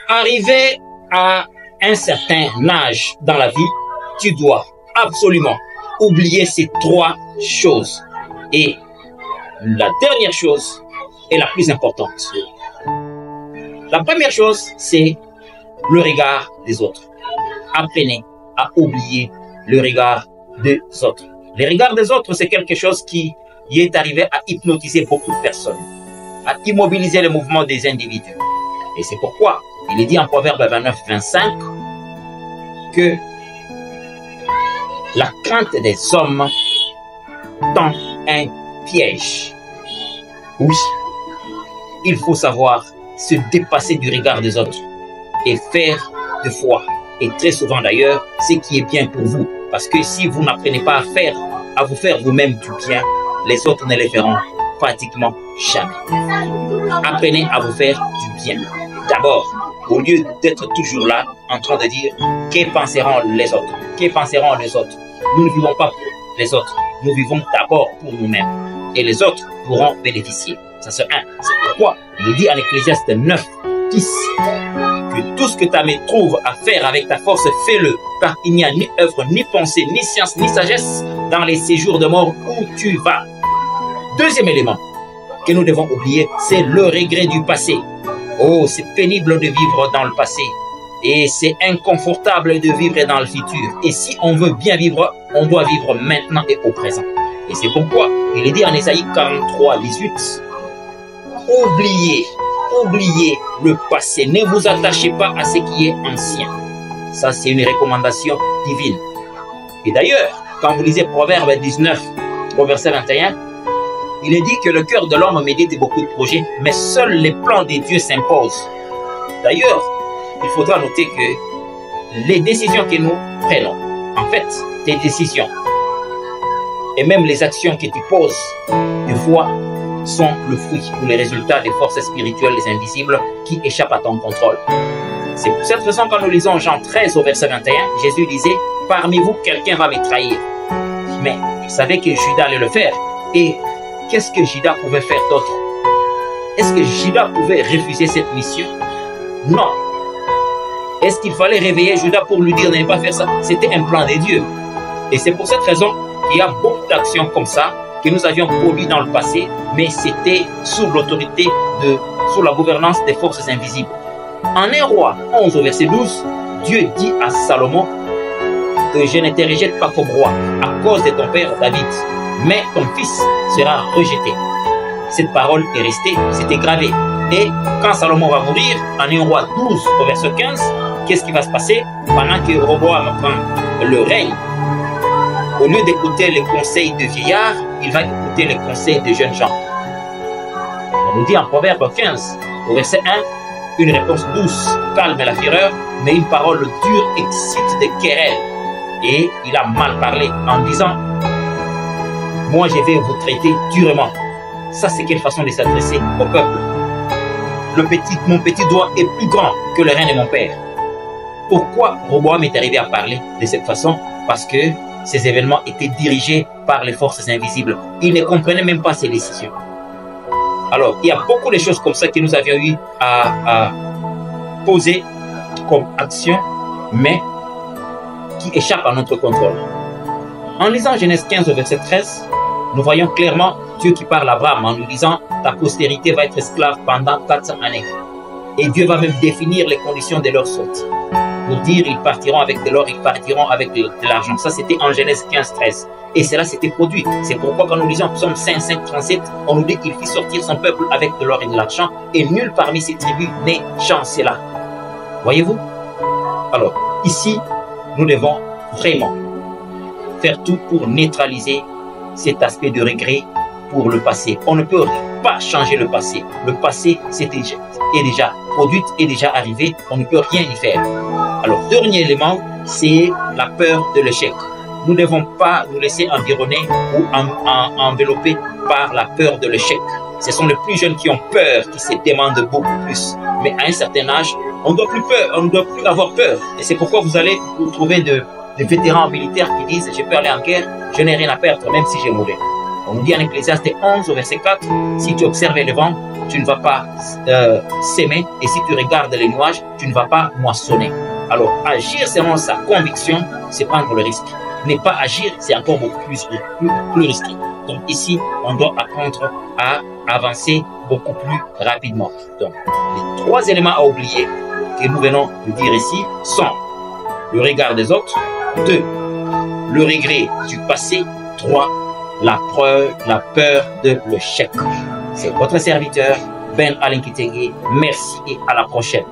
Arrivé à un certain âge dans la vie, tu dois absolument oublier ces trois choses. Et la dernière chose est la plus importante. La première chose, c'est le regard des autres. Apprenez à oublier le regard des autres. Le regard des autres, c'est quelque chose qui est arrivé à hypnotiser beaucoup de personnes, à immobiliser le mouvement des individus. Et c'est pourquoi il est dit en Proverbe 29-25 que la crainte des hommes tend un piège. Oui, il faut savoir se dépasser du regard des autres et faire de foi. Et très souvent d'ailleurs, ce qui est bien pour vous. Parce que si vous n'apprenez pas à vous faire vous-même du bien, les autres ne le feront pratiquement jamais. Apprenez à vous faire du bien. D'abord, au lieu d'être toujours là, en train de dire « Que penseront les autres? Que penseront les autres ?» Nous ne vivons pas pour les autres. Nous vivons d'abord pour nous-mêmes. Et les autres pourront bénéficier. Ça c'est un. C'est pourquoi il est dit en Ecclésiaste 9, 10 que tout ce que ta main trouve à faire avec ta force, fais-le, car il n'y a ni œuvre, ni pensée, ni science, ni sagesse dans les séjours de mort où tu vas. Deuxième élément que nous devons oublier, c'est le regret du passé. Oh, c'est pénible de vivre dans le passé et c'est inconfortable de vivre dans le futur. Et si on veut bien vivre, on doit vivre maintenant et au présent. Et c'est pourquoi il est dit en Ésaïe 43, 18, oubliez le passé, ne vous attachez pas à ce qui est ancien. Ça, c'est une recommandation divine. Et d'ailleurs, quand vous lisez Proverbe 19, au verset 21, il est dit que le cœur de l'homme médite beaucoup de projets, mais seuls les plans de Dieu s'imposent. D'ailleurs, il faudra noter que les décisions que nous prenons, en fait, tes décisions, et même les actions que tu poses, des fois, sont le fruit ou les résultats des forces spirituelles, les invisibles, qui échappent à ton contrôle. C'est pour cette raison, quand nous lisons Jean 13 au verset 21, Jésus disait « Parmi vous, quelqu'un va me trahir. » Mais il savait que Judas allait le faire. Et qu'est-ce que Judas pouvait faire d'autre? Est-ce que Judas pouvait refuser cette mission? Non. Est-ce qu'il fallait réveiller Judas pour lui dire de ne pas faire ça? C'était un plan de Dieu. Et c'est pour cette raison qu'il y a beaucoup d'actions comme ça que nous avions produites dans le passé, mais c'était sous l'autorité sous la gouvernance des forces invisibles. En 1 Roi 11 au verset 12, Dieu dit à Salomon que je ne te rejette pas comme roi à cause de ton père David, mais ton fils sera rejeté. Cette parole est restée, c'était gravé. Et quand Salomon va mourir, en 1 Roi 12 au verset 15, qu'est-ce qui va se passer? Pendant que Roboam prend le règne, au lieu d'écouter les conseils de vieillards, il va écouter les conseils de jeunes gens. On nous dit en Proverbe 15, au verset 1, une réponse douce calme la fureur, mais une parole dure excite des querelles. Et il a mal parlé en disant « Moi, je vais vous traiter durement. » Ça, c'est quelle façon de s'adresser au peuple. Mon petit doigt est plus grand que le rein de mon père. Pourquoi Roboam est arrivé à parler de cette façon? Parce que ces événements étaient dirigés par les forces invisibles. Il ne comprenait même pas ses décisions. Alors, il y a beaucoup de choses comme ça que nous avions eu à poser comme action, mais qui échappent à notre contrôle. En lisant Genèse 15 au verset 13, nous voyons clairement Dieu qui parle à Abraham en lui disant « Ta postérité va être esclave pendant 400 années. » Et Dieu va même définir les conditions de leur sortie. Pour dire ils partiront avec de l'or, ils partiront avec de l'argent. Ça, c'était en Genèse 15, 13. Et cela s'était produit. C'est pourquoi quand nous lisons Psaume 5, 5, 37, on nous dit qu'il fit sortir son peuple avec de l'or et de l'argent, et nul parmi ses tribus n'est chancela. Voyez-vous? Alors, ici, nous devons vraiment faire tout pour neutraliser cet aspect de regret pour le passé. On ne peut pas changer le passé. Le passé est déjà produit, est déjà arrivé. On ne peut rien y faire. Alors, dernier élément, c'est la peur de l'échec. Nous ne devons pas nous laisser environner ou envelopper par la peur de l'échec. Ce sont les plus jeunes qui ont peur, qui se demandent beaucoup plus. Mais à un certain âge, on ne doit plus avoir peur. Et c'est pourquoi vous allez vous trouver des vétérans militaires qui disent « Je peux aller en guerre, je n'ai rien à perdre, même si j'ai mourais. » On nous dit en Ecclésiaste 11 au verset 4, si tu observes le vent, tu ne vas pas s'aimer, et si tu regardes les nuages, tu ne vas pas moissonner. Alors, agir selon sa conviction, c'est prendre le risque. Ne pas agir, c'est encore beaucoup plus risqué. Donc ici, on doit apprendre à avancer beaucoup plus rapidement. Donc, les 3 éléments à oublier que nous venons de dire ici sont le regard des autres, 2, le regret du passé, 3, la peur de l'échec. C'est votre serviteur, Ben Alain Kitenge. Merci et à la prochaine.